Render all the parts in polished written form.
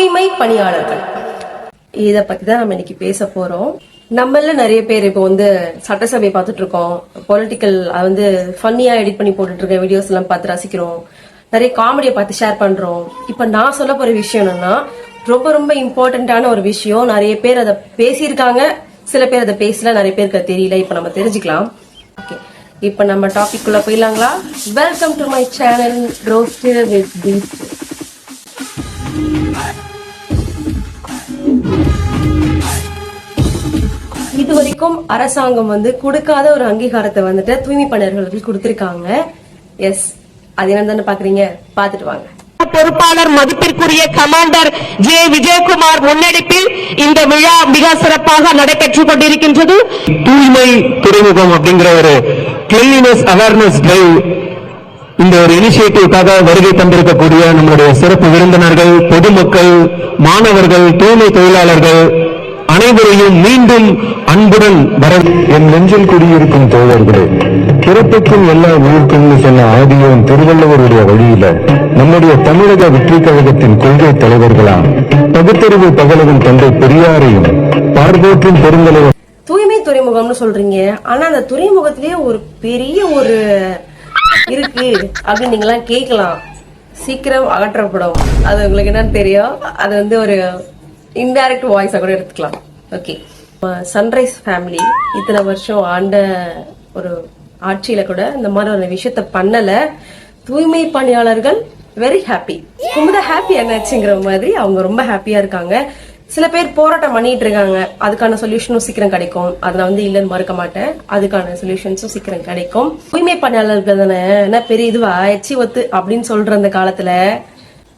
தூய்மை பணியாளர்கள் இத பத்தி தான் நம்ம இன்னைக்கு பேச போறோம். நம்மள நிறைய பேர் இப்போ சட்டசபை பார்த்துட்டு இருக்கோம், பொலிட்டிக்கல் ஃபன்னியா எடிட் பண்ணி போட்டுட்டு இருக்க வீடியோஸ் எல்லாம் பார்த்து ரசிக்கிறோம், நிறைய காமெடியை பார்த்து ஷேர் பண்றோம். இப்ப நான் சொல்ல போற விஷயம் என்னன்னா ரொம்ப ரொம்ப இம்பார்ட்டன்டான ஒரு விஷயம். நிறைய பேர் அதை பேசியிருக்காங்க, சில பேர் அதை பேசல, நிறைய பேருக்கு தெரியல. இப்ப நம்ம தெரிஞ்சுக்கலாம். ஓகே, இப்ப நம்ம டாபிக் குள்ள போயிடலாங்களா? Welcome to my channel roasted with beef. இது வரைக்கும் அரசாங்கம் கொடுக்காத ஒரு அங்கீகாரத்தை தூய்மை பணியாளர்களுக்கு கொடுத்திருக்காங்க. எஸ், அது என்னன்னு பாக்குறீங்க, பாத்துட்டு வாங்க. பொறுப்பாளர் மதிப்பிற்குரிய கமாண்டர் ஜே விஜயகுமார் முன்னெடுப்பில் இந்த விழா மிக சிறப்பாக நடைபெற்றுக் கொண்டிருக்கின்றது. தூய்மை துறைமுகம் அப்படிங்கிற ஒரு கிளீனஸ் அவேர்னஸ் டிரைவ், இந்த ஒரு இனிஷியேட்டிவ்காக வருகை தந்திருக்கக்கூடிய நம்முடைய சிறப்பு விருந்தினர்கள், பொதுமக்கள், மாணவர்கள், தூய்மை தொழிலாளர்கள் அனைவரையும் மீண்டும் அன்புடன் வர. என் நெஞ்சில் குடியிருக்கும் தோழர்களே, பிறப்புக்கும் எல்லா உயிர்க்கும் சொன்ன ஆதியோன் திருவள்ளுவருடைய வழியில நம்முடைய தமிழக வெற்றி கழகத்தின் கொள்கை தலைவர்களாம் பகுத்தறிவு பகலவன் தந்தை பெரியாரையும் பார்வோற்றும் பெருந்தலைவர். தூய்மை துறைமுகம்னு சொல்றீங்க, ஆனா அந்த துறைமுகத்திலேயே ஒரு பெரிய ஒரு இருக்கு அப்படின்னு நீங்க எல்லாம் கேட்கலாம். சீக்கிரம் அகற்றப்படும், அது உங்களுக்கு என்னன்னு தெரியும். அது ஒரு இன்டைரக்ட் வாய்ஸா கூட எடுத்துக்கலாம். ஓகே, சன்ரைஸ் ஃபேமிலி இத்தனை வருஷம் ஆண்ட ஒரு ஆட்சியில கூட இந்த மாதிரி ஒரு விஷயத்த பண்ணல. தூய்மை பணியாளர்கள் வெரி ஹாப்பி. ரொம்ப ஹாப்பி என்னாச்சுங்கிற மாதிரி அவங்க ரொம்ப ஹாப்பியா இருக்காங்க. சில பேர் போராட்டம் பண்ணிட்டு இருக்காங்க, அதுக்கான சொல்யூஷனும் சீக்கிரம் கிடைக்கும். அதை நான் இல்லைன்னு மறுக்க மாட்டேன், அதுக்கான சொல்யூஷன்ஸும் சீக்கிரம் கிடைக்கும். தூய்மை பணியாளர்கள் தானே என்ன பெரிய இதுவா எச்சி ஒத்து அப்படின்னு சொல்ற அந்த காலத்துல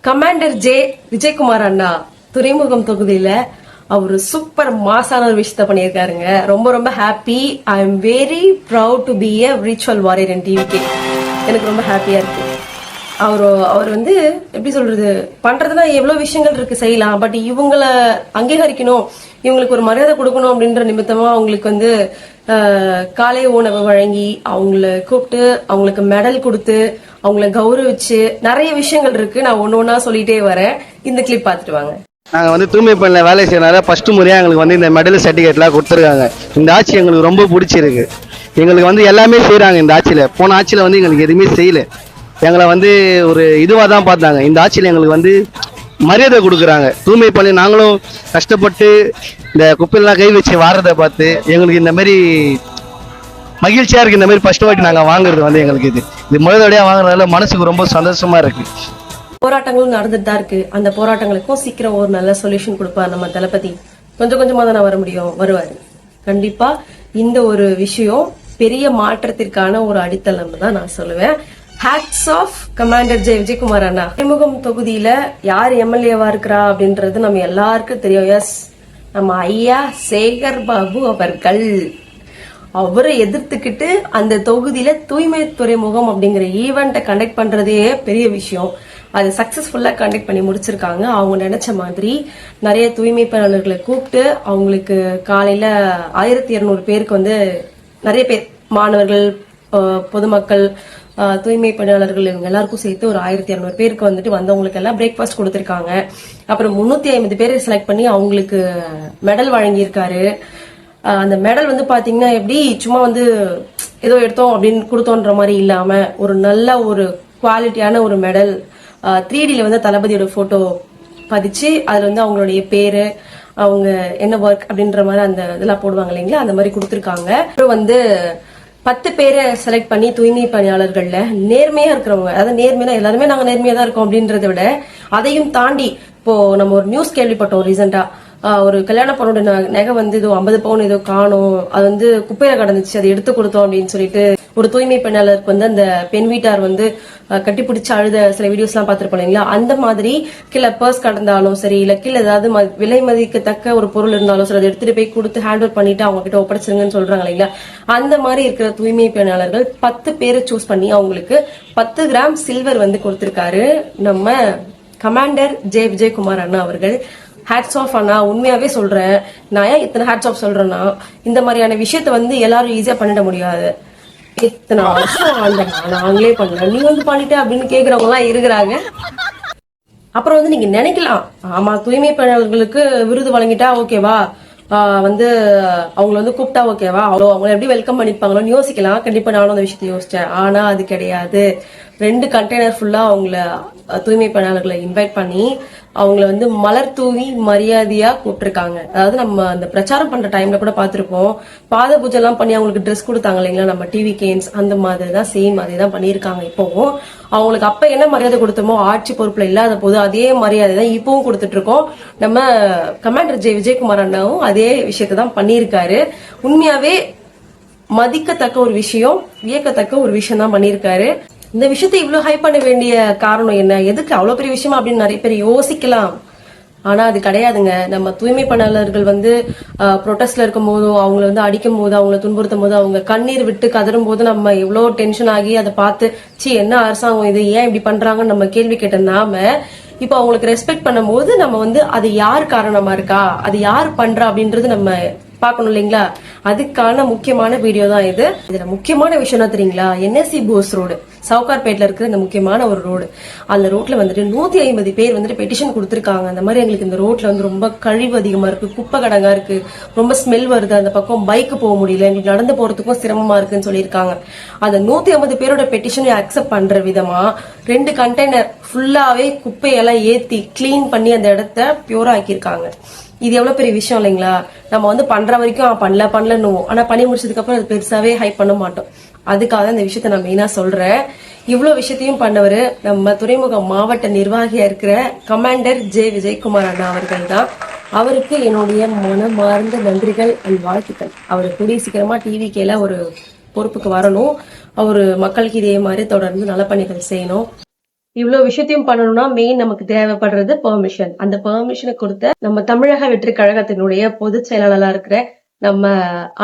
கமாண்டர் ஜே விஜயகுமார் அண்ணா துறைமுகம் தொகுதியில அவரு சூப்பர் மாசான ஒரு விஷயத்த பண்ணியிருக்காருங்க. ரொம்ப ரொம்ப happy. I am very proud to be a ritual warrior in TVK. எனக்கு ரொம்ப ஹாப்பியா இருக்கு. அவர் எப்படி சொல்றது, பண்றதுன்னா எவ்வளவு விஷயங்கள் இருக்கு செய்யலாம். பட் இவங்கள அங்கீகரிக்கணும், இவங்களுக்கு ஒரு மரியாதை கொடுக்கணும் அப்படின்ற நிமித்தமா அவங்களுக்கு காலை உணவு வழங்கி அவங்கள கூப்பிட்டு அவங்களுக்கு மெடல் கொடுத்து அவங்கள கௌரவிச்சு நிறைய விஷயங்கள் இருக்கு. நான் ஒன்னொன்னா சொல்லிட்டே வரேன். இந்த கிளிப் பாத்துட்டு வாங்க. நாங்க தூய்மை பணியில வேலை செய்யறதுனால ஃபர்ஸ்ட் முறையா எங்களுக்கு இந்த மெடல் சர்டிபிகேட்லாம் கொடுத்துருக்காங்க. இந்த ஆட்சி எங்களுக்கு ரொம்ப பிடிச்சிருக்கு. எங்களுக்கு எல்லாமே செய்யறாங்க இந்த ஆட்சியில. போன ஆட்சியில எங்களுக்கு எதுவுமே செய்யல. எங்களை ஒரு இதுவா தான் பார்த்தாங்க. இந்த ஆட்சியில எங்களுக்கு மரியாதை கொடுக்குறாங்க. தூய்மை பணி நாங்களும் கஷ்டப்பட்டு இந்த குப்பையெல்லாம் கை வச்சு வாரதை பார்த்து எங்களுக்கு இந்த மாதிரி மகிழ்ச்சியா இருக்கு. இந்த மாதிரி ஃபர்ஸ்ட் வாட்டி நாங்க வாங்குறது எங்களுக்கு இது முதல் வழியா வாங்குறதுனால மனசுக்கு ரொம்ப சந்தோஷமா இருக்கு. போராட்டங்களும் நடந்துட்டு தான் இருக்கு. அந்த போராட்டங்களுக்கும் சீக்கிரம் ஒரு நல்ல சொல்யூஷன் கொடுப்பார் நம்ம தளபதி. கொஞ்சம் கொஞ்சமா தானே வர முடியும், வருவாரு கண்டிப்பா. இந்த ஒரு விஷயம் பெரிய மாற்றத்திற்கான ஒரு அடித்தளம் தான் நான் சொல்லுவேன். Hats off commander J Vijayakumar அண்ணா. துறைமுகம் தொகுதியில யார் எம்எல்ஏவா இருக்கிறா அப்படின்றது நம்ம எல்லாருக்கும் தெரியும். எஸ், நம்ம ஐயா சேகர் பாபு அவர்கள். அவரை எதிர்த்துக்கிட்டு அந்த தொகுதியில தூய்மை துறைமுகம் அப்படிங்கிற ஈவெண்ட்டை கண்டக்ட் பண்றதே பெரிய விஷயம். அது சக்சஸ்ஃபுல்லா கண்டக்ட் பண்ணி முடிச்சிருக்காங்க. அவங்க நினைச்ச மாதிரி நிறைய தூய்மை பணியாளர்களை கூப்பிட்டு அவங்களுக்கு காலையில 1200 பேருக்கு நிறைய பேர், மாணவர்கள், பொதுமக்கள், தூய்மை பணியாளர்கள், இவங்க எல்லாருக்கும் சேர்த்து ஒரு 1200 பேருக்கு வந்தவங்களுக்கு எல்லாம் பிரேக்ஃபாஸ்ட் கொடுத்திருக்காங்க. அப்புறம் 350 பேரை செலக்ட் பண்ணி அவங்களுக்கு மெடல் வழங்கியிருக்காரு. அந்த மெடல் பாத்தீங்கன்னா எப்படி சும்மா ஏதோ எடுத்தோம் அப்படின்னு கொடுத்தோன்ற மாதிரி இல்லாம ஒரு நல்ல ஒரு குவாலிட்டியான ஒரு மெடல். 3Dல தளபதியோட போட்டோ பதிச்சு அதுல அவங்களுடைய பேரு, அவங்க என்ன ஒர்க் அப்படின்ற மாதிரி அந்த இதெல்லாம் போடுவாங்க இல்லைங்களா, அந்த மாதிரி கொடுத்திருக்காங்க. அப்புறம் 10 பேரை செலக்ட் பண்ணி தூய்மை பணியாளர்கள்ல நேர்மையா இருக்கிறவங்க, அதாவது நேர்மையா எல்லாருமே நாங்க நேர்மையா தான் இருக்கோம் அப்படின்றத விட அதையும் தாண்டி இப்போ நம்ம ஒரு நியூஸ் கேள்விப்பட்டோம் ரீசெண்டா. ஒரு கல்யாண பொண்ணோட நகை ஏதோ 50 பவுன் ஏதோ காணும், அது குப்பையில கடந்துச்சு, அதை எடுத்து கொடுத்தோம் அப்படின்னு சொல்லிட்டு ஒரு தூய்மை பணியாளருக்கு அந்த பெண் வீட்டார் கட்டிப்பிடிச்சு அழுத சில வீடியோஸ் எல்லாம் பாத்துருப்போம் இல்லைங்களா. அந்த மாதிரி கீழே பர்ஸ் கடந்தாலும் சரி, இல்ல கீழே ஏதாவது விலை மதிக்கத்தக்க ஒரு பொருள் இருந்தாலும் சரி, அதை எடுத்துட்டு போய் கொடுத்து ஹேண்ட் ஓவர் பண்ணிட்டு அவங்க கிட்ட ஒப்படைச்சிருங்கன்னு சொல்றாங்க இல்லைங்களா. அந்த மாதிரி இருக்கிற தூய்மை பணியாளர்கள் 10 பேரை சூஸ் பண்ணி அவங்களுக்கு 10 கிராம் சில்வர் கொடுத்திருக்காரு நம்ம கமாண்டர் ஜே விஜயகுமார் அண்ணா அவர்கள். ஹேட்ஸ் ஆஃப் அண்ணா. உண்மையாவே சொல்றேன், நான் ஏன் இத்தனை ஹேட்ஸ் ஆஃப் சொல்றேன்னா, இந்த மாதிரியான விஷயத்த எல்லாரும் ஈஸியா பண்ணிட முடியாது. இத்தனை வருஷம் நாங்களே பண்ணல, நீ பண்ணிட்ட அப்படின்னு கேக்குறவங்க எல்லாம் இருக்கிறாங்க. அப்புறம் வந்து நீங்க நினைக்கலாம், ஆமா தூய்மை பணியாளர்களுக்கு விருது வழங்கிட்டா ஓகேவா, வந்து அவங்கள வந்து கூப்பிட்டா ஓகேவா, அவங்கள எப்படி வெல்கம் பண்ணிப்பாங்களோன்னு யோசிக்கலாம். கண்டிப்பா நானும் அந்த விஷயத்தை யோசிச்சேன். ஆனா அது கிடையாது. 2 கண்டெய்னர் ஃபுல்லா அவங்கள தூய்மை பணியாளர்களை இன்வைட் பண்ணி அவங்கள வந்து மலர் தூவி மரியாதையா கூப்பிட்டுருக்காங்க. அதாவது நம்ம அந்த பிரச்சாரம் பண்ற டைம்ல கூட பாத்திருப்போம், பாத பூஜை எல்லாம் பண்ணி அவங்களுக்கு ட்ரெஸ் கொடுத்தாங்க இல்லைங்களா, நம்ம டிவி கேன்ஸ் அந்த மாதிரி தான், சேம் அதே தான் பண்ணியிருக்காங்க. இப்போவும் அவங்களுக்கு அப்ப என்ன மரியாதை கொடுத்தோமோ ஆட்சி பொறுப்புல இல்லாத போது அதே மரியாதை தான் இப்பவும் கொடுத்துட்டு இருக்கோம். நம்ம கமாண்டர் விஜயகுமார் அண்ணாவும் அதே விஷயத்தை தான் பண்ணியிருக்காரு. உண்மையாவே மதிக்கத்தக்க ஒரு விஷயம், வியக்கத்தக்க ஒரு விஷயம் தான் பண்ணியிருக்காரு. இந்த விஷயத்தை இவ்வளவு ஹை பண்ண வேண்டிய காரணம் என்ன, எதுக்கு அவ்வளவு பெரிய விஷயமா அப்படின்னு நிறைய பேர் யோசிக்கலாம். ஆனா அது கிடையாதுங்க. நம்ம தூய்மை பணியாளர்கள் வந்து ப்ரொட்டஸ்ட்ல இருக்கும் போதும், அவங்கள வந்து அடிக்கும் போது, அவங்கள துன்புறுத்தும் போது, அவங்க கண்ணீர் விட்டு கதறும் போது நம்ம எவ்வளவு டென்ஷன் ஆகி அதை பார்த்து என்ன அரசாங்கம் இது, ஏன் இப்படி பண்றாங்கன்னு நம்ம கேள்வி கேட்ட நாம இப்ப அவங்களுக்கு ரெஸ்பெக்ட் பண்ணும் போது நம்ம வந்து அது யார் காரணமா இருக்கா, அது யார் பண்றா அப்படின்றது நம்ம பாக்கணும் இல்லைங்களா. அதுக்கான முக்கியமான வீடியோ தான் இது. இதுல முக்கியமான விஷயம் என்ன தெரியுங்களா, NSC போஸ் ரோடு சவுகார்பேட்ல இருக்கிற இந்த முக்கியமான ஒரு ரோடு. அந்த ரோட்ல வந்துட்டு 150 பேர் வந்துட்டு பெட்டிஷன் கொடுத்திருக்காங்க. அந்த மாதிரி எங்களுக்கு இந்த ரோட்ல வந்து ரொம்ப கழிவு அதிகமா இருக்கு, குப்பை கடங்கா இருக்கு, ரொம்ப ஸ்மெல் வருது, அந்த பக்கம் பைக் போக முடியல, எங்களுக்கு நடந்து போறதுக்கும் சிரமமா இருக்குன்னு சொல்லியிருக்காங்க. அந்த 150 பேரோட பெட்டிஷனை அக்செப்ட் பண்ற விதமா 2 கண்டெய்னர் ஃபுல்லாவே குப்பையெல்லாம் ஏத்தி கிளீன் பண்ணி அந்த இடத்த பியூரா ஆக்கியிருக்காங்க. இது எவ்வளவு பெரிய விஷயம் இல்லைங்களா. நம்ம வந்து பண்ற வரைக்கும் பண்ணலன்னு, ஆனா பண்ணி முடிச்சதுக்கு அப்புறம் அது பெருசாவே ஹைப் பண்ண மாட்டோம். அதுக்காக இந்த விஷயத்த நான் மெயினா சொல்றேன். இவ்வளவு விஷயத்தையும் பண்ணவரு நம்ம துறைமுக மாவட்ட நிர்வாகியா இருக்கிற கமாண்டர் விஜயகுமார் அண்ணா அவர்கள் தான். அவருக்கு என்னுடைய மனமார்ந்த நன்றிகள் அண்ட் வாழ்த்துக்கள். அவரு கூடிய சீக்கிரமா டிவிக்கேல ஒரு பொறுப்புக்கு வரணும். அவரு மக்களுக்கு இதே மாதிரி தொடர்ந்து நல பணிகள் செய்யணும். இவ்வளவு விஷயத்தையும் பண்ணணும்னா மெயின் நமக்கு தேவைப்படுறது பெர்மிஷன். அந்த பெர்மிஷனை கொடுத்த நம்ம தமிழக வெற்றி கழகத்தினுடைய பொதுச் செயலாளரா இருக்கிற நம்ம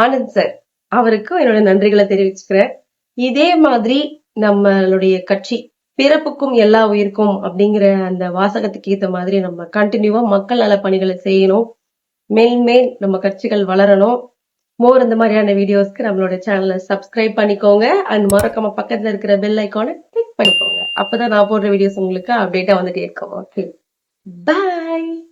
ஆனந்த் சார், அவருக்கும் என்னோட நன்றிகளை தெரிவிச்சுக்கிறேன். இதே மாதிரி நம்மளுடைய கட்சி பிறப்புக்கும் எல்லா உயிருக்கும் அப்படிங்கிற அந்த வாசகத்துக்கு ஏத்த மாதிரி நம்ம கண்டினியூவா மக்கள் நல பணிகளை செய்யணும். மேல் நம்ம கட்சிகள் வளரணும். மோர் இந்த மாதிரியான வீடியோஸ்க்கு நம்மளோட சேனலை சப்ஸ்கிரைப் பண்ணிக்கோங்க. அண்ட் மறக்காம பக்கத்துல இருக்கிற பெல் ஐக்கானை கிளிக் பண்ணிக்கோங்க. அப்பதான் நான் போடுற வீடியோஸ் உங்களுக்கு அப்டேட்டா வந்துட்டே இருக்கும். ஓகே, பாய்.